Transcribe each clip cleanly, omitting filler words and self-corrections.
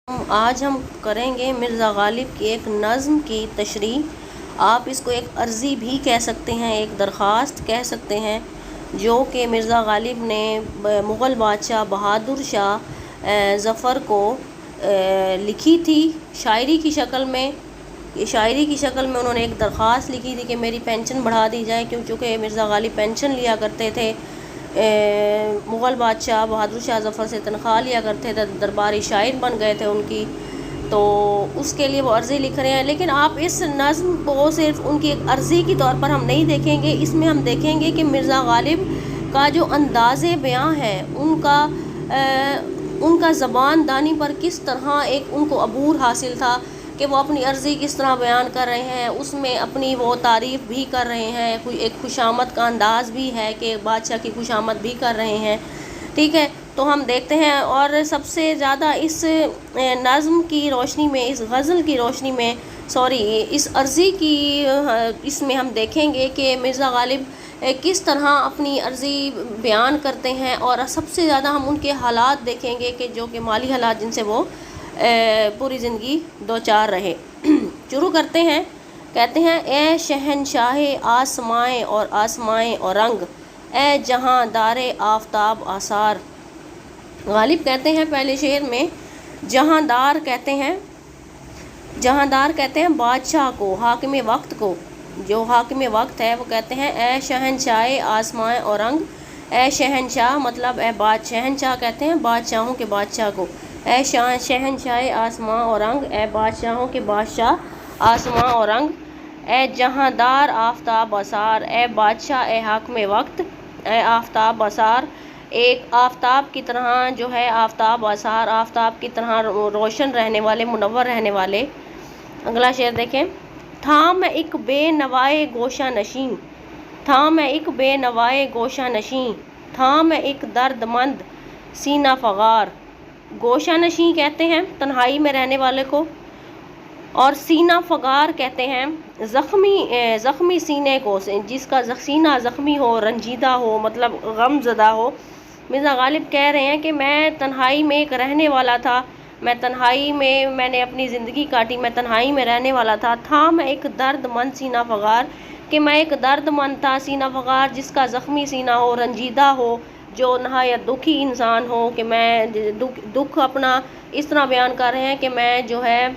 آج ہم کریں گے مرزا غالب کی ایک نظم کی تشریح۔ آپ اس کو ایک عرضی بھی کہہ سکتے ہیں، ایک درخواست کہہ سکتے ہیں، جو کہ مرزا غالب نے مغل بادشاہ بہادر شاہ ظفر کو لکھی تھی شاعری کی شکل میں۔ شاعری کی شکل میں انہوں نے ایک درخواست لکھی تھی کہ میری پینشن بڑھا دی جائے، چونکہ مرزا غالب پینشن لیا کرتے تھے، مغل بادشاہ بہادر شاہ ظفر سے تنخواہ لیا کرتے تھے، درباری شاعر بن گئے تھے ان کی، تو اس کے لیے وہ عرضی لکھ رہے ہیں۔ لیکن آپ اس نظم کو صرف ان کی ایک عرضی کے طور پر ہم نہیں دیکھیں گے، اس میں ہم دیکھیں گے کہ مرزا غالب کا جو انداز بیاں ہے، ان کا زبان دانی پر کس طرح ایک ان کو عبور حاصل تھا کہ وہ اپنی عرضی کس طرح بیان کر رہے ہیں، اس میں اپنی وہ تعریف بھی کر رہے ہیں، ایک خوشامد کا انداز بھی ہے کہ بادشاہ کی خوشامد بھی کر رہے ہیں، ٹھیک ہے۔ تو ہم دیکھتے ہیں، اور سب سے زیادہ اس نظم کی روشنی میں، اس غزل کی روشنی میں، اس عرضی کی اس میں ہم دیکھیں گے کہ مرزا غالب کس طرح اپنی عرضی بیان کرتے ہیں، اور سب سے زیادہ ہم ان کے حالات دیکھیں گے کہ جو کہ مالی حالات جن سے وہ پوری زندگی دوچار رہے۔ شروع کرتے ہیں، کہتے ہیں: اے شہنشاہ آسمائیں اور آسمائیں اور رنگ، اے جہاں دار آفتاب آثار۔ غالب کہتے ہیں پہلے شعر میں جہاں دار کہتے ہیں بادشاہ کو، حاکم وقت کو، جو حاکم وقت ہے وہ کہتے ہیں اے شہنشاہ آسمائیں اور رنگ، اے شہنشاہ مطلب شہنشاہ کہتے ہیں بادشاہوں کے بادشاہ کو، اے شہنشاہ آسماں اور رنگ، اے بادشاہوں کے بادشاہ آسماں اور رنگ، اے جہاں دار آفتاب آثار، اے بادشاہ، اے حاکم وقت، اے آفتاب آثار، ایک آفتاب کی طرح جو ہے، آفتاب آثار، آفتاب کی طرح روشن رہنے والے، منور رہنے والے۔ اگلا شعر دیکھیں: تھا میں ایک بے نوائے گوشہ نشیں، تھا میں ایک بے نوائے گوشہ نشیں، تھا میں ایک درد مند سینہ فغار۔ گوشہ نشیں کہتے ہیں تنہائی میں رہنے والے کو، اور سینہ فغار کہتے ہیں زخمی سینے کو، جس کا سینہ زخمی ہو، رنجیدہ ہو، مطلب غم زدہ ہو۔ مرزا غالب کہہ رہے ہیں کہ میں تنہائی میں ایک رہنے والا تھا، میں نے اپنی زندگی کاٹی، میں تنہائی میں رہنے والا تھا میں ایک درد مند سینہ فغار، کہ میں ایک درد مند تھا، سینہ فغار جس کا زخمی سینہ ہو، رنجیدہ ہو، جو نہایت دکھی انسان ہو، کہ میں دکھ اپنا اس طرح بیان کر رہے ہیں کہ میں جو ہے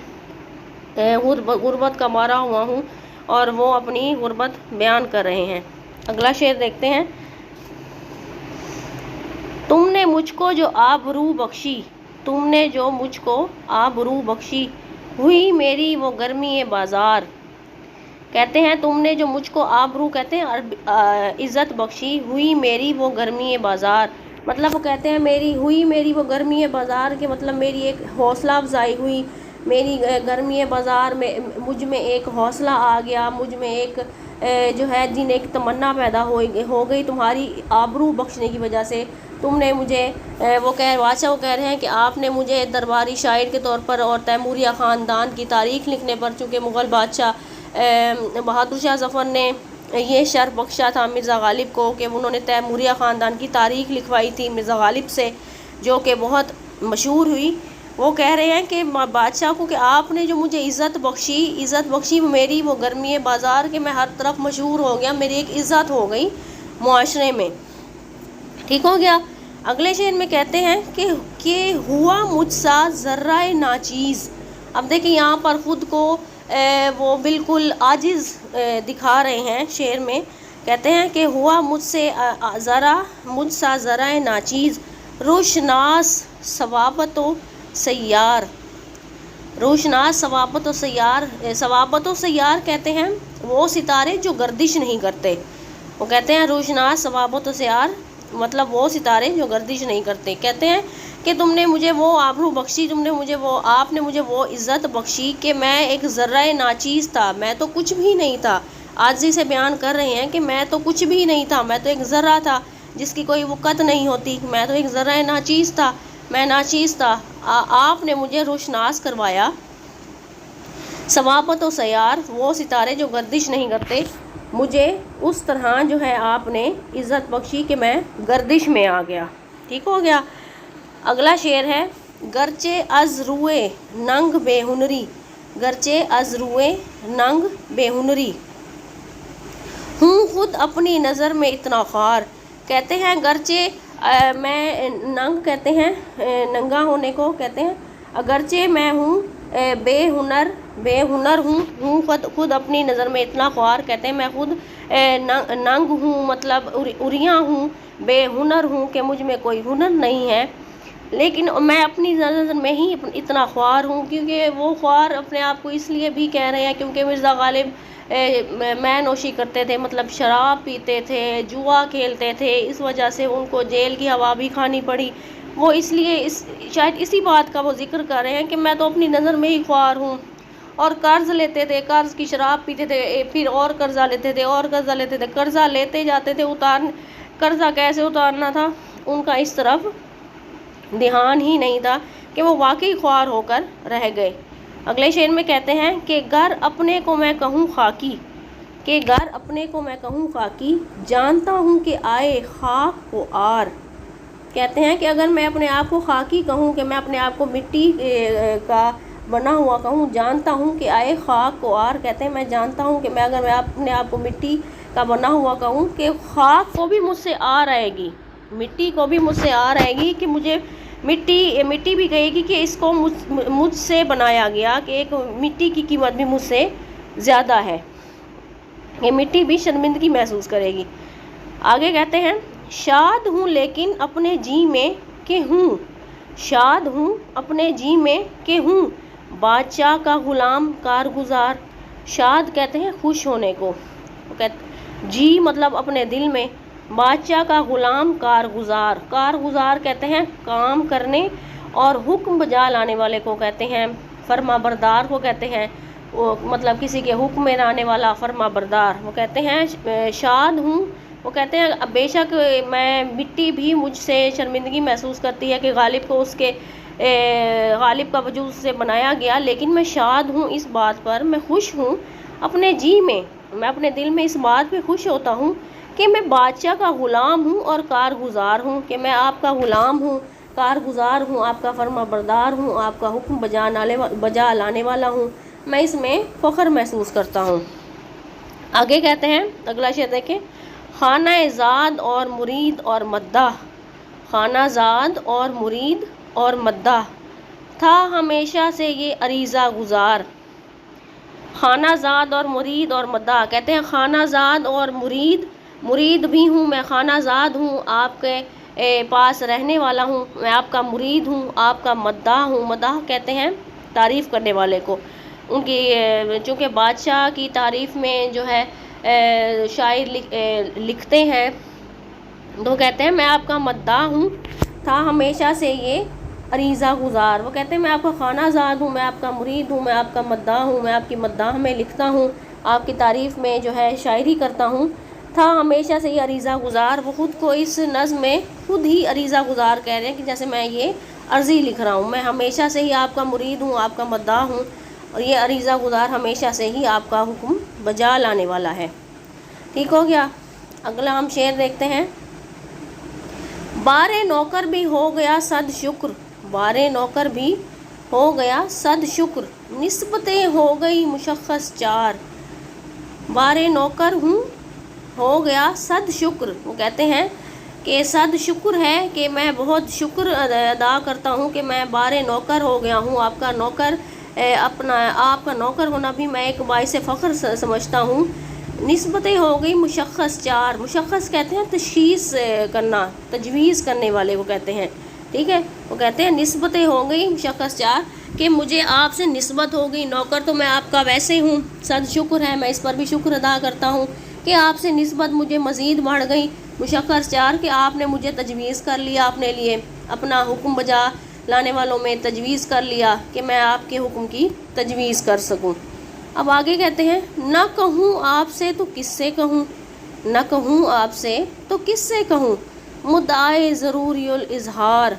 غربت کا مارا ہوا ہوں، اور وہ اپنی غربت بیان کر رہے ہیں۔ اگلا شعر دیکھتے ہیں: تم نے مجھ کو جو آبرو بخشی، تم نے جو مجھ کو آبرو بخشی، ہوئی میری وہ گرمی بازار۔ کہتے ہیں تم نے جو مجھ کو آبرو کہتے ہیں عزت بخشی، ہوئی میری وہ گرمی بازار، مطلب وہ کہتے ہیں میری وہ گرمی بازار، کہ مطلب میری ایک حوصلہ افزائی ہوئی، میری گرمی بازار میں مجھ میں ایک حوصلہ آ گیا، مجھ میں ایک جو ہے ایک تمنا پیدا ہو گئی تمہاری آبرو بخشنے کی وجہ سے۔ تم نے مجھے بادشاہ وہ کہہ رہے ہیں کہ آپ نے مجھے درباری شاعر کے طور پر اور تیموریہ خاندان کی تاریخ لکھنے پر، چونکہ مغل بادشاہ بہادر شاہ ظفر نے یہ شرف بخشا تھا مرزا غالب کو کہ انہوں نے تیموریہ خاندان کی تاریخ لکھوائی تھی مرزا غالب سے، جو کہ بہت مشہور ہوئی۔ وہ کہہ رہے ہیں کہ بادشاہ کو کہ آپ نے جو مجھے عزت بخشی میری وہ گرمی بازار، کہ میں ہر طرف مشہور ہو گیا، میری ایک عزت ہو گئی معاشرے میں، ٹھیک ہو گیا۔ اگلے شعر میں کہتے ہیں کہ ہوا مجھ سا ذرہ ناچیز۔ اب دیکھیں یہاں پر خود کو وہ بالکل عاجز دکھا رہے ہیں شعر میں، کہتے ہیں کہ ہوا مجھ سا ذرہ ناچیز، روشناس ثوابت و سیار۔ روشناس ثوابت و سیار، ثوابت و سیار کہتے ہیں وہ ستارے جو گردش نہیں کرتے، وہ کہتے ہیں روشناس ثوابت و سیار مطلب وہ ستارے جو گردش نہیں کرتے۔ کہتے ہیں کہ تم نے مجھے وہ آبرو بخشی، آپ نے مجھے وہ عزت بخشی کہ میں ایک ذرہ ناچیز تھا، میں تو کچھ بھی نہیں تھا۔ عاجزی سے بیان کر رہے ہیں کہ میں تو کچھ بھی نہیں تھا، میں تو ایک ذرہ تھا جس کی کوئی وقت نہیں ہوتی، میں تو ایک ذرہ ناچیز تھا، میں ناچیز تھا، آپ نے مجھے روشناس کروایا۔ ثوابت و سیار، وہ ستارے جو گردش نہیں کرتے، مجھے اس طرح جو ہے آپ نے عزت بخشی کہ میں گردش میں آ گیا، ٹھیک ہو گیا۔ اگلا شعر ہے: گرچہ از روئے ننگ بے ہنری، گرچہ از روئے ننگ بے ہنری، ہوں خود اپنی نظر میں اتنا خوار. کہتے ہیں گرچہ میں ننگ کہتے ہیں ننگا ہونے کو کہتے ہیں، اگرچہ میں ہوں بے ہنر ہوں خود اپنی نظر میں اتنا خوار. کہتے ہیں میں خود ننگ ہوں مطلب عریاں ہوں، بے ہنر ہوں کہ مجھ میں کوئی ہنر نہیں ہے، لیکن میں اپنی نظر میں ہی اتنا خوار ہوں. کیونکہ وہ خوار اپنے آپ کو اس لیے بھی کہہ رہے ہیں کیونکہ مرزا غالب میں نوشی کرتے تھے، مطلب شراب پیتے تھے، جوا کھیلتے تھے، اس وجہ سے ان کو جیل کی ہوا بھی کھانی پڑی. وہ اس لیے شاید اسی بات کا وہ ذکر کر رہے ہیں کہ میں تو اپنی نظر میں ہی خوار ہوں. اور قرض لیتے تھے، قرض کی شراب پیتے تھے، پھر اور قرضہ لیتے تھے، اور قرضہ لیتے تھے، قرضہ لیتے جاتے تھے. قرضہ کیسے اتارنا تھا ان کا اس طرف دھیان ہی نہیں تھا کہ وہ واقعی خوار ہو کر رہ گئے. اگلے شعر میں کہتے ہیں کہ گر اپنے کو میں کہوں خاکی، کہ گر اپنے کو میں کہوں خاکی، جانتا ہوں کہ آئے خاک کو آر. کہتے ہیں کہ اگر میں اپنے آپ کو خاکی کہوں، کہ میں اپنے آپ کو مٹی کا بنا ہوا کہوں، جانتا ہوں کہ آئے خاک کو آر. کہتے ہیں میں جانتا ہوں کہ اگر میں اپنے آپ کو مٹی کا بنا ہوا کہوں کہ خاک کو بھی مجھ سے آر آئے گی، مٹی کو بھی مجھ سے آر آئے گی، کہ مجھے مٹی بھی کہے گی کہ اس کو مجھ سے بنایا گیا، کہ ایک مٹی کی قیمت بھی مجھ سے زیادہ ہے. یہ مٹی بھی شرمندگی محسوس کرے گی. آگے کہتے ہیں شاد ہوں لیکن اپنے جی میں کہ ہوں، شاد ہوں اپنے جی میں کہ ہوں بادشاہ کا غلام کارگزار. شاد کہتے ہیں خوش ہونے کو، جی مطلب اپنے دل میں، بادشاہ کا غلام کارگزار. کارگزار کہتے ہیں کام کرنے اور حکم بجا لانے والے کو کہتے ہیں، فرما بردار کو کہتے ہیں، وہ مطلب کسی کے حکم میں لانے والا فرما بردار. وہ کہتے ہیں شاد ہوں، وہ کہتے ہیں بے شک میں مٹی بھی مجھ سے شرمندگی محسوس کرتی ہے کہ غالب کو اس کے غالب کا وجود سے بنایا گیا، لیکن میں شاد ہوں اس بات پر، میں خوش ہوں اپنے جی میں، میں اپنے دل میں اس بات پہ خوش ہوتا ہوں کہ میں بادشاہ کا غلام ہوں اور کارگزار ہوں، کہ میں آپ کا غلام ہوں، کارگزار ہوں، آپ کا فرما بردار ہوں، آپ کا حکم بجا لانے والا ہوں. میں اس میں فخر محسوس کرتا ہوں. آگے کہتے ہیں اگلا شعر دیکھیں، خانہ زاد اور مرید اور مداح، خانہ زاد اور مرید اور مداح تھا ہمیشہ سے یہ عریضہ گزار. خانہ زاد اور مرید اور مداح کہتے ہیں خانہ زاد اور مرید بھی ہوں، میں خانہ زاد ہوں، آپ کے پاس رہنے والا ہوں، میں آپ کا مرید ہوں، آپ کا مداح ہوں. مداح کہتے ہیں تعریف کرنے والے کو. ان کی چونکہ بادشاہ کی تعریف میں جو ہے شاعر لکھتے ہیں تو کہتے ہیں میں آپ کا مداح ہوں، تھا ہمیشہ سے یہ عریضہ گزار. وہ کہتے ہیں میں آپ کا خانہ زاد ہوں، میں آپ کا مرید ہوں، میں آپ کا مداح ہوں، میں آپ کی مداح میں لکھتا ہوں، آپ کی تعریف میں جو ہے شاعری کرتا ہوں، تھا ہمیشہ سے یہ عریضہ گزار. وہ خود کو اس نظم میں خود ہی عریضہ گزار کہہ رہے ہیں کہ جیسے میں یہ عرضی لکھ رہا ہوں، میں ہمیشہ سے ہی آپ کا مرید ہوں، آپ کا مداح ہوں، اور یہ عریضہ گزار ہمیشہ سے ہی آپ کا حکم بجا لانے والا ہے. ٹھیک ہو گیا. اگلا ہم شعر دیکھتے ہیں، بارے نوکر بھی ہو گیا صد شکر، بارے نوکر بھی ہو گیا صد شکر، نسبتیں ہو گئی مشخص چار. بارے نوکر ہوں ہو گیا صد شکر. وہ کہتے ہیں کہ صد شکر ہے کہ میں بہت شکر ادا کرتا ہوں کہ میں بارے نوکر ہو گیا ہوں، آپ کا نوکر، آپ کا نوکر ہونا بھی میں ایک باعث فخر سمجھتا ہوں. نسبتیں ہو گئی مشخص چار. مشخص کہتے ہیں تشخیص کرنا، تجویز کرنے والے کو کہتے ہیں. ٹھیک ہے، وہ کہتے ہیں نسبتیں ہو گئی مشخص چار، کہ مجھے آپ سے نسبت ہو گئی، نوکر تو میں آپ کا ویسے ہوں، صد شکر ہے، میں اس پر بھی شکر ادا کرتا ہوں کہ آپ سے نسبت مجھے مزید بڑھ گئی. مشخص چار کہ آپ نے مجھے تجویز کر لیا، اپنے لیے اپنا حکم بجا لانے والوں میں تجویز کر لیا کہ میں آپ کے حکم کی تجویز کر سکوں. اب آگے کہتے ہیں نہ کہوں آپ سے تو کس سے کہوں، نہ کہوں آپ سے تو کس سے کہوں، مدعائے ضروری الاظہار.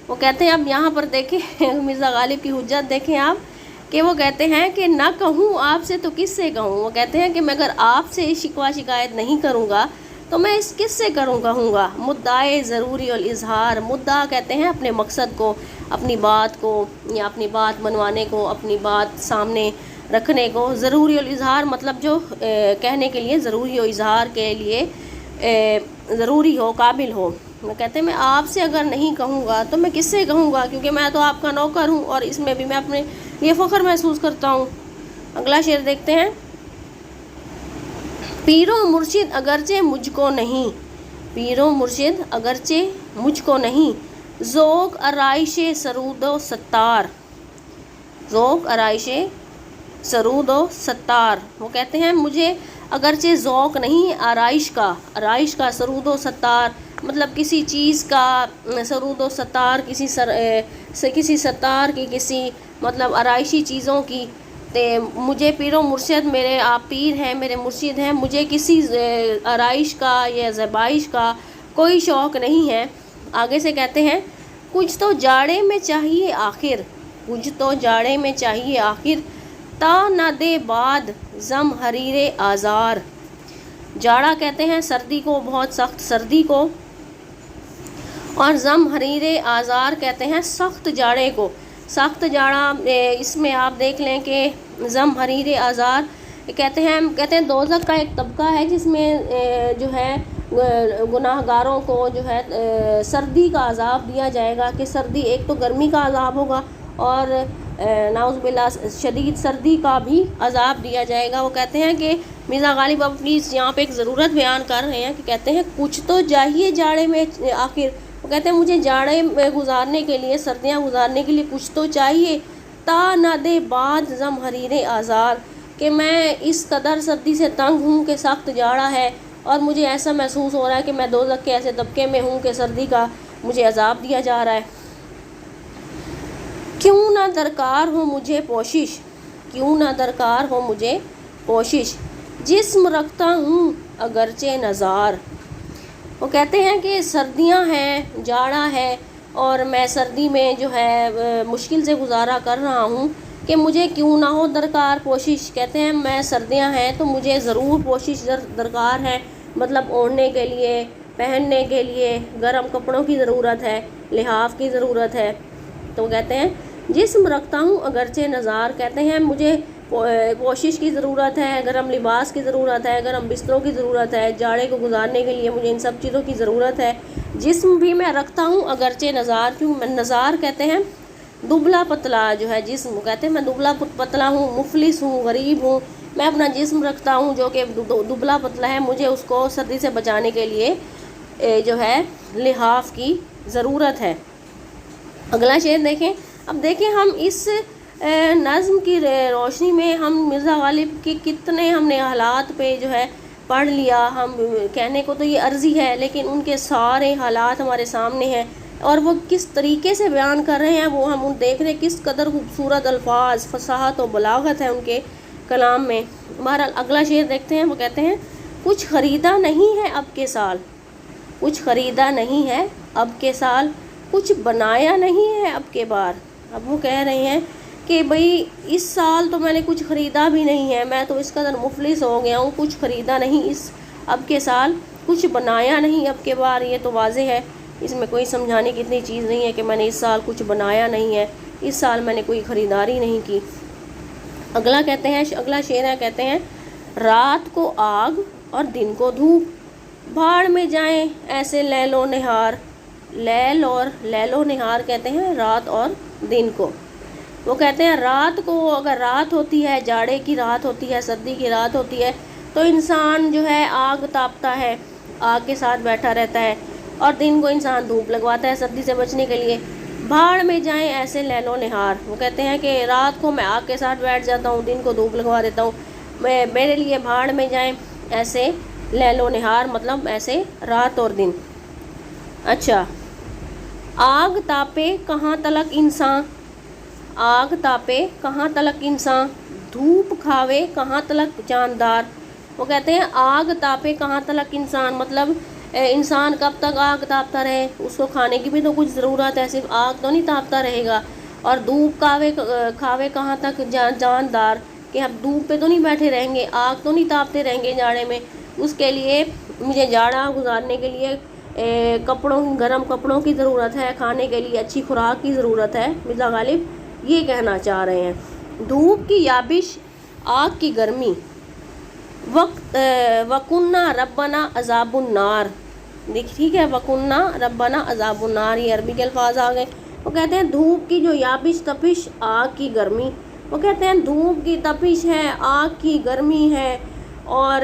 وہ کہتے ہیں اب یہاں پر دیکھیں مرزا غالب کی حجت دیکھیں آپ، کہ وہ کہتے ہیں کہ نہ کہوں آپ سے تو کس سے کہوں. وہ کہتے ہیں کہ میں اگر آپ سے شکوہ شکایت نہیں کروں گا تو میں اس کس سے کہوں گا؟ مدعائے ضروری الاظہار، مدعا کہتے ہیں اپنے مقصد کو، اپنی بات کو، یا اپنی بات منوانے کو، اپنی بات سامنے رکھنے کو۔ ضروری الاظہار مطلب جو کہنے کے لیے ضروری ہو، اظہار کے لیے ضروری ہو، قابل ہو۔ میں کہتے ہیں میں آپ سے اگر نہیں کہوں گا تو میں کس سے کہوں گا، کیونکہ میں تو آپ کا نوکر ہوں، اور اس میں بھی میں اپنے لیے فخر محسوس کرتا ہوں۔ اگلا شعر دیکھتے ہیں۔ پیر و مرشد اگرچہ مجھ کو نہیں، پیر و مرشد اگرچہ مجھ کو نہیں، ذوق آرائش سرود و ستار، ذوق آرائش سرود و ستار۔ وہ کہتے ہیں مجھے اگرچہ ذوق نہیں آرائش کا، سرود و ستار مطلب کسی چیز کا، سرود و ستار کسی ستار کی، کسی مطلب آرائشی چیزوں کی۔ مجھے پیر و مرشد، میرے آپ پیر ہیں، میرے مرشد ہیں، مجھے کسی آرائش کا یا زیبائش کا کوئی شوق نہیں ہے۔ آگے سے کہتے ہیں کچھ تو جاڑے میں چاہیے آخر، کچھ تو جاڑے میں چاہیے آخر، تا نہ دے بعد زم حریر آزار۔ جاڑا کہتے ہیں سردی کو، بہت سخت سردی کو، اور زم حریر آزار کہتے ہیں سخت جاڑے کو، سخت جاڑا۔ اس میں آپ دیکھ لیں کہ زم حریر آزار کہتے ہیں دوزخ کا ایک طبقہ ہے جس میں جو ہے گناہ گاروں کو جو ہے سردی کا عذاب دیا جائے گا، کہ سردی، ایک تو گرمی کا عذاب ہوگا اور نعوذ باللہ شدید سردی کا بھی عذاب دیا جائے گا۔ وہ کہتے ہیں کہ مرزا غالب اب پلیز یہاں پہ ایک ضرورت بیان کر رہے ہیں کہ کہتے ہیں کچھ تو چاہیے جاڑے میں آخر۔ وہ کہتے ہیں مجھے جاڑے میں گزارنے کے لیے، سردیاں گزارنے کے لیے کچھ تو چاہیے، تا نہ دے بعد زم حریر آزار، کہ میں اس قدر سردی سے تنگ ہوں کہ سخت جاڑا ہے، اور مجھے ایسا محسوس ہو رہا ہے کہ میں دوزخ کے ایسے طبقے میں ہوں کہ سردی کا مجھے عذاب دیا جا رہا ہے۔ کیوں نہ درکار ہو مجھے پوشش، کیوں نہ درکار ہو مجھے پوشش، جسم رکھتا ہوں اگرچہ نزار۔ وہ کہتے ہیں کہ سردیاں ہیں، جاڑا ہے، اور میں سردی میں جو ہے مشکل سے گزارا کر رہا ہوں، کہ مجھے کیوں نہ ہو درکار پوشش۔ کہتے ہیں میں سردیاں ہیں تو مجھے ضرور پوشش درکار ہے، مطلب اوڑھنے کے لیے، پہننے کے لیے گرم کپڑوں کی ضرورت ہے، لحاف کی ضرورت ہے۔ تو کہتے ہیں جسم رکھتا ہوں اگرچہ نزار، کہتے ہیں مجھے پوشش کی ضرورت ہے، گرم لباس کی ضرورت ہے، گرم بستروں کی ضرورت ہے، جاڑے کو گزارنے کے لیے مجھے ان سب چیزوں کی ضرورت ہے۔ جسم بھی میں رکھتا ہوں اگرچہ نزار، کیوں نزار کہتے ہیں دبلا پتلا جو ہے جسم، کہتے ہیں میں دبلا پتلا ہوں، مفلس ہوں، غریب ہوں، میں اپنا جسم رکھتا ہوں جو کہ دبلا پتلا ہے، مجھے اس کو سردی سے بچانے کے لیے جو ہے لحاف کی ضرورت ہے۔ اگلا شعر دیکھیں۔ اب دیکھیں ہم اس نظم کی روشنی میں ہم مرزا غالب کی کتنے ہم نے حالات پہ جو ہے پڑھ لیا۔ ہم کہنے کو تو یہ عرضی ہے لیکن ان کے سارے حالات ہمارے سامنے ہیں، اور وہ کس طریقے سے بیان کر رہے ہیں وہ ہم دیکھ رہے ہیں، کس قدر خوبصورت الفاظ، فصاحت و بلاغت ہے ان کے کلام میں۔ بہرحال اگلا شعر دیکھتے ہیں۔ وہ کہتے ہیں کچھ خریدا نہیں ہے اب کے سال، کچھ خریدا نہیں ہے اب کے سال، کچھ بنایا نہیں ہے اب کے بار۔ اب وہ کہہ رہے ہیں کہ بھئی اس سال تو میں نے کچھ خریدا بھی نہیں ہے، میں تو اس قدر مفلس ہو گیا ہوں، کچھ خریدا نہیں اس اب کے سال، کچھ بنایا نہیں اب کے بار۔ یہ تو واضح ہے، اس میں کوئی سمجھانے کی اتنی چیز نہیں ہے کہ میں نے اس سال کچھ بنایا نہیں ہے، اس سال میں نے کوئی خریداری نہیں کی۔ اگلا کہتے ہیں، اگلا شعر ہے، کہتے ہیں رات کو آگ اور دن کو دھوپ، بھاڑ میں جائیں ایسے لیل و نہار۔ لیل و نہار کہتے ہیں رات اور دن کو۔ وہ کہتے ہیں رات کو، اگر رات ہوتی ہے، جاڑے کی رات ہوتی ہے، سردی کی رات ہوتی ہے، تو انسان جو ہے آگ تاپتا ہے، آگ کے ساتھ بیٹھا رہتا ہے، اور دن کو انسان دھوپ لگواتا ہے سردی سے بچنے کے لیے۔ بھاڑ میں جائیں ایسے لیل و نہار، وہ کہتے ہیں کہ رات کو میں آگ کے ساتھ بیٹھ جاتا ہوں، دن کو دھوپ لگوا دیتا ہوں، میرے لیے بھاڑ میں جائیں ایسے لیل و نہار، مطلب ایسے رات اور دن۔ اچھا، آگ تاپے کہاں تلک انسان، آگ تاپے کہاں تلک انسان، دھوپ کھاوے کہاں تلک جاندار۔ وہ کہتے ہیں آگ تاپے کہاں تلک انسان، مطلب انسان کب تک آگ تاپتا رہے، اس کو کھانے کی بھی تو کچھ ضرورت ہے، صرف آگ تو نہیں تاپتا رہے گا۔ اور دھوپ کھاوے کہاں تک جاندار، کہ ہم دھوپ پہ تو نہیں بیٹھے رہیں گے، آگ تو نہیں تاپتے رہیں گے جاڑے میں، اس کے لیے مجھے جاڑا گزارنے کے لیے گرم کپڑوں کی ضرورت ہے، کھانے کے لیے اچھی خوراک کی ضرورت ہے۔ مرزا غالب یہ کہنا چاہ رہے ہیں۔ دھوپ کی یابش، آگ کی گرمی، وَقُنَّا رَبَّنَا عَذَابُ النَّارِ، ٹھیک ہے، وَقُنَّا رَبَّنَا عَذَابُ النَّارِ، یہ عربی کے الفاظ آ گئے۔ وہ کہتے ہیں دھوپ کی جو یابش، تپش، آگ کی گرمی، وہ کہتے ہیں دھوپ کی تپش ہے، آگ کی گرمی ہے، اور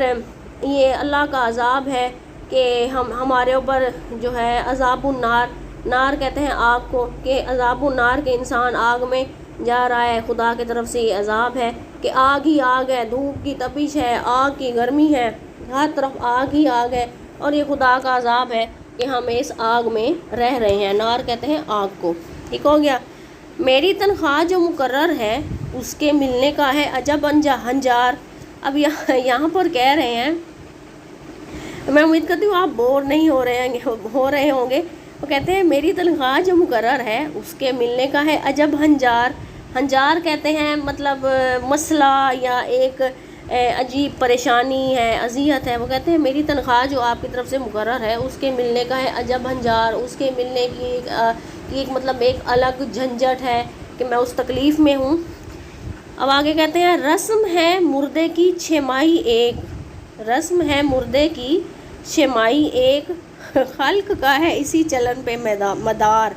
یہ اللہ کا عذاب ہے کہ ہمارے اوپر جو ہے عذاب النار، نار کہتے ہیں آگ کو، کہ عذاب النار کے انسان آگ میں جا رہا ہے، خدا کی طرف سے یہ عذاب ہے کہ آگ ہی آگ ہے، دھوپ کی تپش ہے، آگ کی گرمی ہے، ہر طرف آگ ہی آگ ہے، اور یہ خدا کا عذاب ہے کہ ہم اس آگ میں رہ رہے ہیں۔ نار کہتے ہیں آگ کو، ٹھیک ہو گیا۔ میری تنخواہ جو مقرر ہے اس کے ملنے کا ہے عجب ہنجار۔ اب یہاں پر کہہ رہے ہیں، میں امید کرتی ہوں آپ بور نہیں ہو رہے ہوں گے۔ وہ کہتے ہیں میری تنخواہ جو مقرر ہے اس کے ملنے کا ہے عجب ہنجار۔ ہنجار کہتے ہیں مطلب مسئلہ یا ایک عجیب پریشانی ہے، اذیت ہے۔ وہ کہتے ہیں میری تنخواہ جو آپ کی طرف سے مقرر ہے اس کے ملنے کا ہے عجب ہنجار، اس کے ملنے کی ایک مطلب ایک الگ جھنجھٹ ہے کہ میں اس تکلیف میں ہوں۔ اب آگے کہتے ہیں رسم ہے مردے کی چھمائی ایک، رسم ہے مردے کی چھمائی ایک، خلق کا ہے اسی چلن پہ مدار۔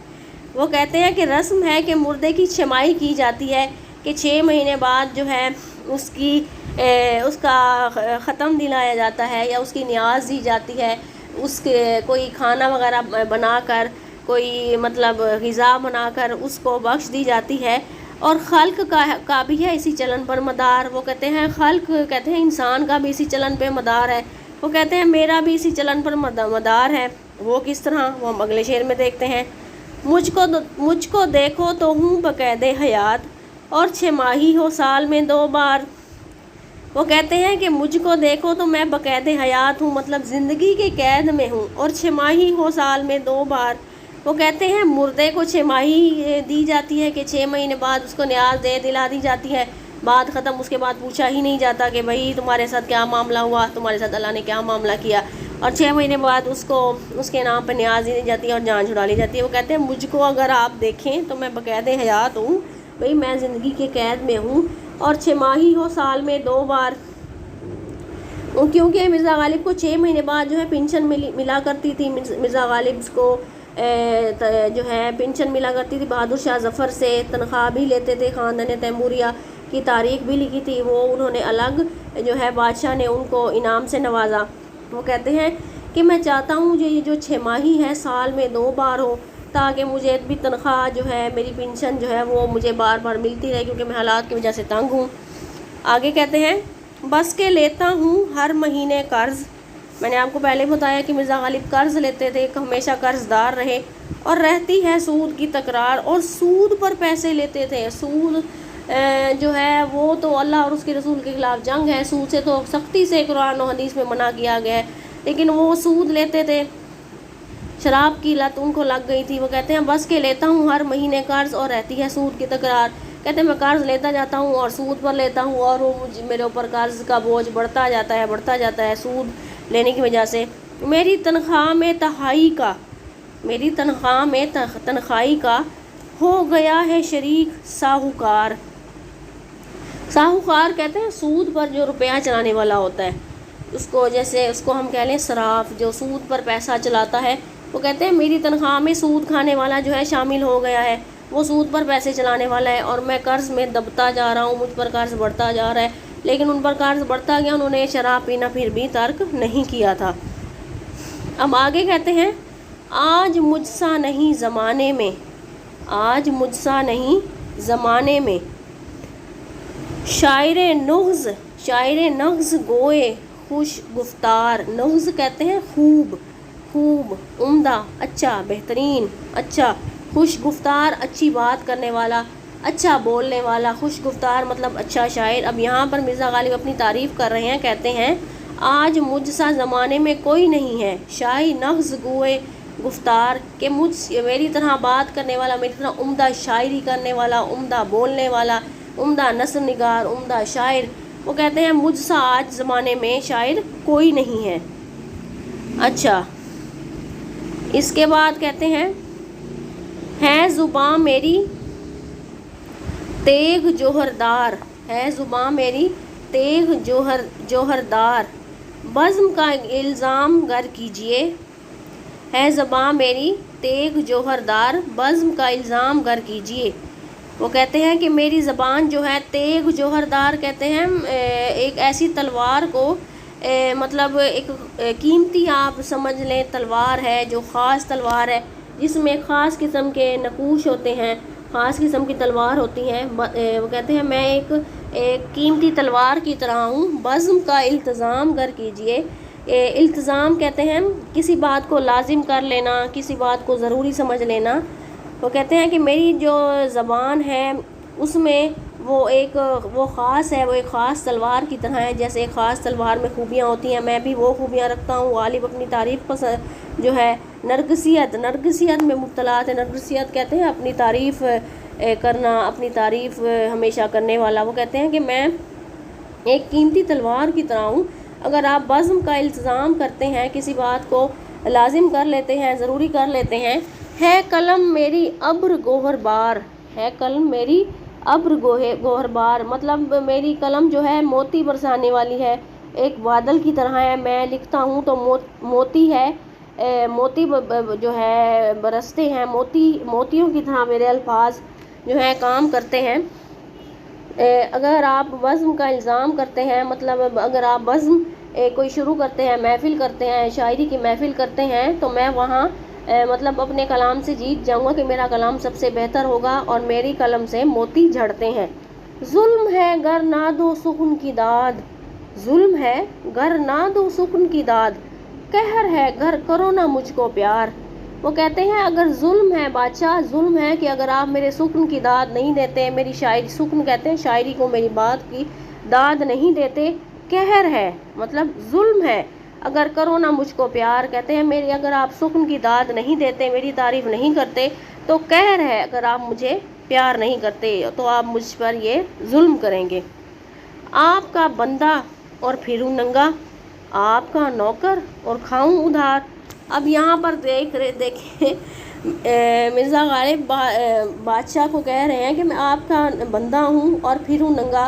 وہ کہتے ہیں کہ رسم ہے کہ مردے کی چھمائی کی جاتی ہے کہ 6 مہینے بعد جو ہے اس کا ختم دلایا جاتا ہے یا اس کی نیاز دی جاتی ہے، اس کے کوئی کھانا وغیرہ بنا کر، کوئی مطلب غذا بنا کر اس کو بخش دی جاتی ہے، اور خلق کا بھی ہے اسی چلن پر مدار۔ وہ کہتے ہیں خلق کہتے ہیں انسان کا بھی اسی چلن پہ مدار ہے۔ وہ کہتے ہیں میرا بھی اسی چلن پر مدار ہے۔ وہ کس طرح، وہ ہم اگلے شعر میں دیکھتے ہیں۔ مجھ کو دیکھو تو ہوں بقید حیات، اور چھماہی ہو سال میں 2 بار۔ وہ کہتے ہیں کہ مجھ کو دیکھو تو میں بقید حیات ہوں، مطلب زندگی کے قید میں ہوں، اور چھماہی ہو سال میں 2 بار۔ وہ کہتے ہیں مردے کو چھماہی دی جاتی ہے کہ 6 مہینے بعد اس کو نیاز دلا دی جاتی ہے، بات ختم، اس کے بعد پوچھا ہی نہیں جاتا کہ بھائی تمہارے ساتھ کیا معاملہ ہوا، تمہارے ساتھ اللہ نے کیا معاملہ کیا، اور 6 مہینے بعد اس کو اس کے نام پہ نیاز دی جاتی ہے اور جان چھڑا لی جاتی ہے۔ وہ کہتے ہیں مجھ کو اگر آپ دیکھیں تو میں بقید حیات ہوں، بھائی میں زندگی کے قید میں ہوں، اور چھماہی ہو سال میں 2 بار، کیونکہ مرزا غالب کو 6 مہینے بعد جو ہے پینشن ملا کرتی تھی۔ مرزا غالب کو جو ہے پینشن ملا کرتی تھی بہادر شاہ ظفر سے، تنخواہ بھی لیتے تھے، خاندان تیموریہ کی تاریخ بھی لکھی تھی، وہ انہوں نے الگ جو ہے بادشاہ نے ان کو انعام سے نوازا۔ وہ کہتے ہیں کہ میں چاہتا ہوں یہ جو چھماہی ہے سال میں 2 بار ہو، تاکہ مجھے بھی تنخواہ جو ہے، میری پینشن جو ہے وہ مجھے بار بار ملتی رہے، کیونکہ میں حالات کی وجہ سے تنگ ہوں۔ آگے کہتے ہیں بس کے لیتا ہوں ہر مہینے قرض۔ میں نے آپ کو پہلے بتایا کہ مرزا غالب قرض لیتے تھے، ہمیشہ قرض دار رہے، اور رہتی ہے سود کی تکرار، اور سود پر پیسے لیتے تھے۔ سود جو ہے وہ تو اللہ اور اس کے رسول کے خلاف جنگ ہے، سود سے تو سختی سے قرآن و حدیث میں منع کیا گیا ہے، لیکن وہ سود لیتے تھے، شراب کی لت ان کو لگ گئی تھی۔ وہ کہتے ہیں بس کے لیتا ہوں ہر مہینے قرض، اور رہتی ہے سود کی تکرار۔ کہتے ہیں میں قرض لیتا جاتا ہوں اور سود پر لیتا ہوں، اور وہ میرے اوپر قرض کا بوجھ بڑھتا جاتا ہے سود لینے کی وجہ سے۔ میری تنخواہ میں تنخواہی کا ہو گیا ہے شریک ساہوکار۔ ساہوکار کہتے ہیں سود پر جو روپیہ چلانے والا ہوتا ہے، اس کو ہم کہہ لیں صراف، جو سود پر پیسہ چلاتا ہے۔ وہ کہتے ہیں میری تنخواہ میں سود کھانے والا جو ہے شامل ہو گیا ہے، وہ سود پر پیسے چلانے والا ہے، اور میں قرض میں دبتا جا رہا ہوں، مجھ پر قرض بڑھتا جا رہا ہے۔ لیکن ان پر قرض بڑھتا گیا، انہوں نے شراب پینا پھر بھی ترک نہیں کیا تھا۔ اب آگے کہتے ہیں آج مجھ سا نہیں زمانے میں، آج مجھ سا نہیں زمانے میں، شاعر نغز گوئے خوش گفتار۔ نغز کہتے ہیں خوب، عمدہ، اچھا، بہترین، اچھا، خوش گفتار اچھی بات کرنے والا، اچھا بولنے والا، خوش گفتار مطلب اچھا شاعر۔ اب یہاں پر مرزا غالب اپنی تعریف کر رہے ہیں، کہتے ہیں آج مجھ سا زمانے میں کوئی نہیں ہے، شاعر نغز گوئے گفتار، کہ میری طرح بات کرنے والا، میری طرح عمدہ شاعری کرنے والا، عمدہ بولنے والا، عمدہ نثر نگار، عمدہ شاعر۔ وہ کہتے ہیں مجھ سا آج زمانے میں شاعر کوئی نہیں ہے۔ اچھا، اس کے بعد کہتے ہیں ہے زباں میری تیغ جوہردار، ہے زباں میری تیغ جوہردار، بزم کا الزام گر کیجیے، ہے زباں میری تیغ جوہردار، بزم کا الزام گر کیجیے۔ وہ کہتے ہیں کہ میری زبان جو ہے تیغ جوہردار، کہتے ہیں ایک ایسی تلوار کو مطلب ایک قیمتی آپ سمجھ لیں تلوار ہے، جو خاص تلوار ہے جس میں خاص قسم کے نقوش ہوتے ہیں، خاص قسم کی تلوار ہوتی ہیں۔ وہ کہتے ہیں میں ایک قیمتی تلوار کی طرح ہوں، بزم کا التزام گر کیجیے۔ التزام کہتے ہیں کسی بات کو لازم کر لینا، کسی بات کو ضروری سمجھ لینا۔ وہ کہتے ہیں کہ میری جو زبان ہے اس میں وہ خاص ہے، وہ ایک خاص تلوار کی طرح ہے، جیسے ایک خاص تلوار میں خوبیاں ہوتی ہیں، میں بھی وہ خوبیاں رکھتا ہوں۔ غالب اپنی تعریف جو ہے نرگسیت میں مبتلا ہے۔ نرگسیت کہتے ہیں اپنی تعریف کرنا، اپنی تعریف ہمیشہ کرنے والا۔ وہ کہتے ہیں کہ میں ایک قیمتی تلوار کی طرح ہوں، اگر آپ بزم کا التزام کرتے ہیں، کسی بات کو لازم کر لیتے ہیں، ضروری کر لیتے ہیں۔ ہے قلم میری ابر گوہر بار، ہے قلم میری ابر گوہر بار، مطلب میری قلم جو ہے موتی برسانے والی ہے، ایک بادل کی طرح ہے۔ میں لکھتا ہوں تو موتی ہے، موتی جو ہے برستے ہیں، موتیوں کی طرح میرے الفاظ جو ہیں کام کرتے ہیں۔ اگر آپ بزم کا الزام کرتے ہیں، مطلب اگر آپ بزم کوئی شروع کرتے ہیں، محفل کرتے ہیں، شاعری کی محفل کرتے ہیں، تو میں وہاں مطلب اپنے کلام سے جیت جاؤں گا کہ میرا کلام سب سے بہتر ہوگا اور میری قلم سے موتی جھڑتے ہیں۔ ظلم ہے گر نہ دو سکون کی داد، ظلم ہے گر نہ دو سکون کی داد، قہر ہے گر کرو نہ مجھ کو پیار۔ وہ کہتے ہیں اگر ظلم ہے بادشاہ، ظلم ہے کہ اگر آپ میرے سکون کی داد نہیں دیتے، میری شاعری، سکون کہتے ہیں شاعری کو، میری بات کی داد نہیں دیتے، قہر ہے مطلب ظلم ہے اگر کرو نہ مجھ کو پیار، کہتے ہیں میری اگر آپ سکون کی داد نہیں دیتے، میری تعریف نہیں کرتے، تو قہر ہے اگر آپ مجھے پیار نہیں کرتے تو آپ مجھ پر یہ ظلم کریں گے۔ آپ کا بندہ اور پھروں ننگا، آپ کا نوکر اور کھاؤں ادھار۔ اب یہاں پر دیکھیں مرزا غالب بادشاہ کو کہہ رہے ہیں کہ میں آپ کا بندہ ہوں اور پھروں ننگا۔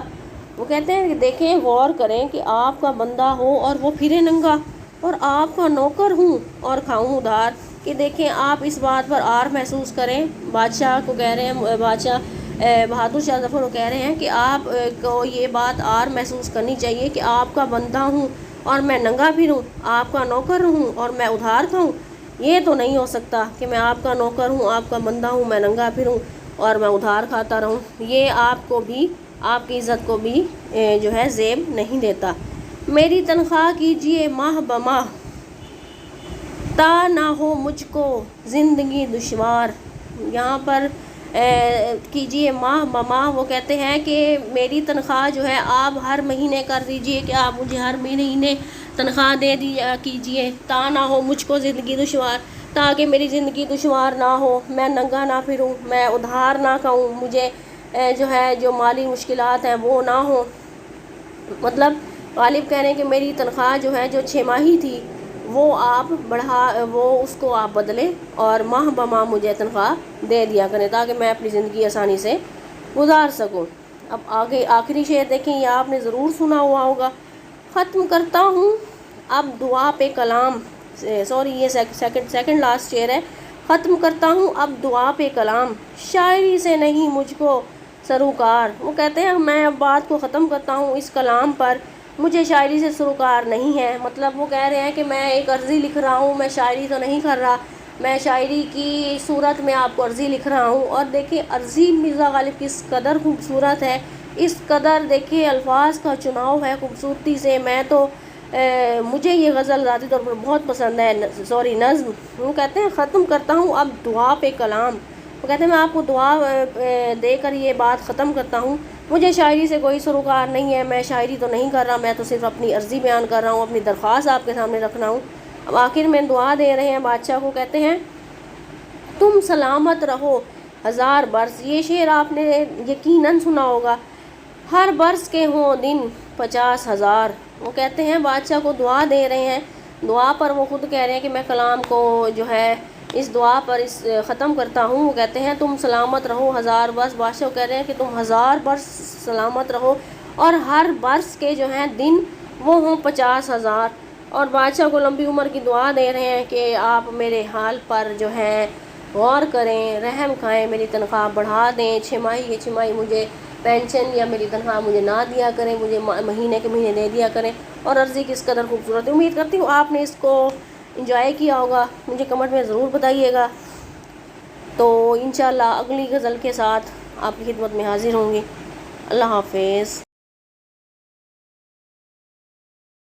وہ کہتے ہیں کہ دیکھیں غور کریں کہ آپ کا بندہ ہو اور وہ پھرے ننگا، اور آپ کا نوکر ہوں اور کھاؤں ادھار، کہ دیکھیں آپ اس بات پر عار محسوس کریں۔ بادشاہ کو کہہ رہے ہیں، بادشاہ بہادر شاہ ظفر کو کہہ رہے ہیں کہ آپ کو یہ بات عار محسوس کرنی چاہیے کہ آپ کا بندہ ہوں اور میں ننگا پھروں، آپ کا نوکر ہوں اور میں ادھار کھاؤں۔ یہ تو نہیں ہو سکتا کہ میں آپ کا نوکر ہوں، آپ کا بندہ ہوں، میں ننگا پھروں اور میں ادھار کھاتا رہوں۔ یہ آپ کو بھی، آپ کی عزت کو بھی جو ہے زیب نہیں دیتا۔ میری تنخواہ کیجیے ماہ بماہ، تا نہ ہو مجھ کو زندگی دشوار۔ یہاں پر کیجیے ماہ بماہ، وہ کہتے ہیں کہ میری تنخواہ جو ہے آپ ہر مہینے کر دیجئے، کہ آپ مجھے ہر مہینے تنخواہ دے دیا کیجیے، تا نہ ہو مجھ کو زندگی دشوار، تاکہ میری زندگی دشوار نہ ہو، میں ننگا نہ پھروں، میں ادھار نہ کھاؤں، مجھے جو ہے جو مالی مشکلات ہیں وہ نہ ہوں۔ مطلب غالب کہہ رہے ہیں کہ میری تنخواہ جو ہے جو 6 ماہی تھی وہ آپ وہ اس کو آپ بدلیں اور ماہ بماہ مجھے تنخواہ دے دیا کریں، تاکہ میں اپنی زندگی آسانی سے گزار سکوں۔ اب آگے آخری شعر دیکھیں، یہ آپ نے ضرور سنا ہوا ہوگا۔ ختم کرتا ہوں اب دعا پہ کلام، یہ سیکنڈ لاسٹ شعر ہے۔ ختم کرتا ہوں اب دعا پہ کلام، شاعری سے نہیں مجھ کو سروکار۔ وہ کہتے ہیں میں اب بات کو ختم کرتا ہوں اس کلام پر، مجھے شاعری سے سروکار نہیں ہے۔ مطلب وہ کہہ رہے ہیں کہ میں ایک عرضی لکھ رہا ہوں، میں شاعری تو نہیں کر رہا، میں شاعری کی صورت میں آپ کو عرضی لکھ رہا ہوں۔ اور دیکھیں عرضی مرزا غالب کس قدر خوبصورت ہے، اس قدر دیکھیں الفاظ کا چناؤ ہے خوبصورتی سے۔ میں تو مجھے یہ غزل ذاتی طور پر بہت پسند ہے، نظم۔ وہ کہتے ہیں ختم کرتا ہوں اب دعا پہ کلام، وہ کہتے ہیں میں آپ کو دعا دے کر یہ بات ختم کرتا ہوں، مجھے شاعری سے کوئی سروکار نہیں ہے، میں شاعری تو نہیں کر رہا، میں تو صرف اپنی عرضی بیان کر رہا ہوں، اپنی درخواست آپ کے سامنے رکھ رہا ہوں۔ اب آخر میں دعا دے رہے ہیں بادشاہ کو، کہتے ہیں تم سلامت رہو ہزار برس۔ یہ شعر آپ نے یقیناً سنا ہوگا، ہر برس کے ہوں دن 50,000۔ وہ کہتے ہیں بادشاہ کو دعا دے رہے ہیں دعا پر وہ خود کہہ رہے ہیں کہ میں کلام کو جو ہے اس دعا پر ختم کرتا ہوں. وہ کہتے ہیں تم سلامت رہو 1000 برس. بادشاہ کہہ رہے ہیں کہ تم 1000 برس سلامت رہو اور ہر برس کے جو ہیں دن وہ ہوں 50,000. اور بادشاہ کو لمبی عمر کی دعا دے رہے ہیں کہ آپ میرے حال پر جو ہے غور کریں، رحم کھائیں، میری تنخواہ بڑھا دیں، 6 ماہی کے 6 ماہی مجھے پینشن یا میری تنخواہ مجھے نہ دیا کریں، مجھے مہینے کے مہینے دے دیا کریں. اور عرضی کس قدر خوبصورت ہے. امید کرتی ہوں آپ نے اس کو انجوائے کیا ہوگا. مجھے کمنٹ میں ضرور بتائیے گا. تو انشاءاللہ اگلی غزل کے ساتھ آپ کی خدمت میں حاضر ہوں گی. اللہ حافظ.